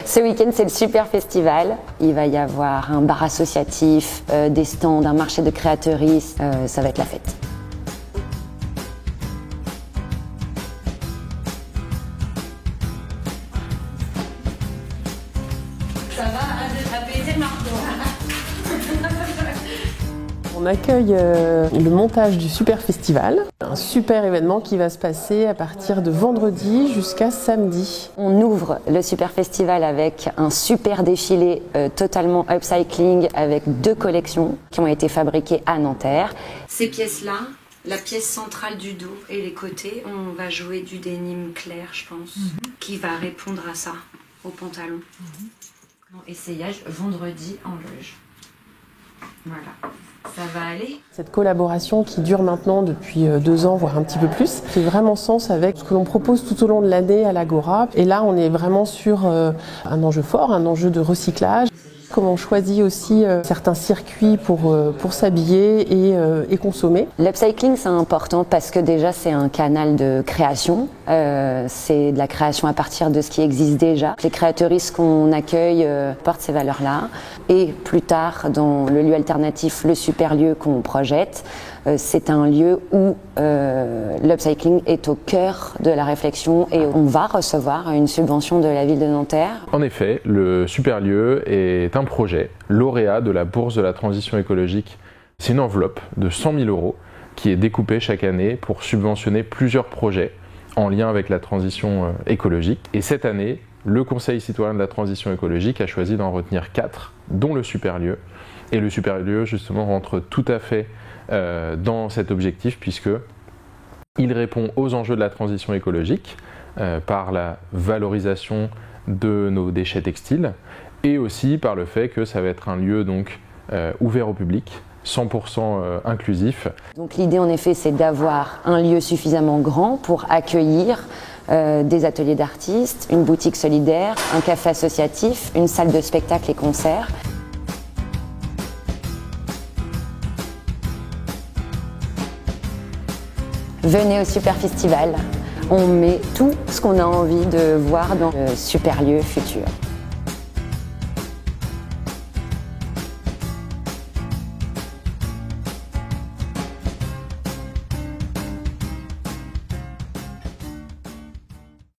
Ce week-end, c'est le Super Festival. Il va y avoir un bar associatif, des stands, un marché de créateuristes. Ça va être la fête. Ça va apaiser le marteau. On accueille le montage du Super Festival, un super événement qui va se passer à partir de vendredi jusqu'à samedi. On ouvre le Super Festival avec un super défilé totalement upcycling avec 2 collections qui ont été fabriquées à Nanterre. Ces pièces-là, la pièce centrale du dos et les côtés, on va jouer du denim clair, je pense, qui va répondre à ça, au pantalon. Essayage vendredi en loge. Voilà. Ça va aller. Cette collaboration qui dure maintenant depuis 2 ans, voire un petit peu plus, fait vraiment sens avec ce que l'on propose tout au long de l'année à l'Agora. Et là, on est vraiment sur un enjeu fort, un enjeu de recyclage. Comment on choisit aussi certains circuits pour s'habiller et consommer. L'upcycling, c'est important parce que déjà, c'est un canal de création. C'est de la création à partir de ce qui existe déjà. Les créateuristes qu'on accueille portent ces valeurs-là. Et plus tard, dans le lieu alternatif, le super lieu qu'on projette, c'est un lieu où l'upcycling est au cœur de la réflexion et on va recevoir une subvention de la ville de Nanterre. En effet, le Superlieu est un projet lauréat de la Bourse de la transition écologique. C'est une enveloppe de 100 000 € qui est découpée chaque année pour subventionner plusieurs projets en lien avec la transition écologique. Et cette année, le Conseil citoyen de la transition écologique a choisi d'en retenir 4, dont le Superlieu. Et le Superlieu, justement, rentre tout à fait dans cet objectif puisqu'il répond aux enjeux de la transition écologique par la valorisation de nos déchets textiles et aussi par le fait que ça va être un lieu donc ouvert au public, 100% inclusif. Donc l'idée en effet c'est d'avoir un lieu suffisamment grand pour accueillir des ateliers d'artistes, une boutique solidaire, un café associatif, une salle de spectacle et concerts. Venez au Super Festival, on met tout ce qu'on a envie de voir dans le super lieu futur.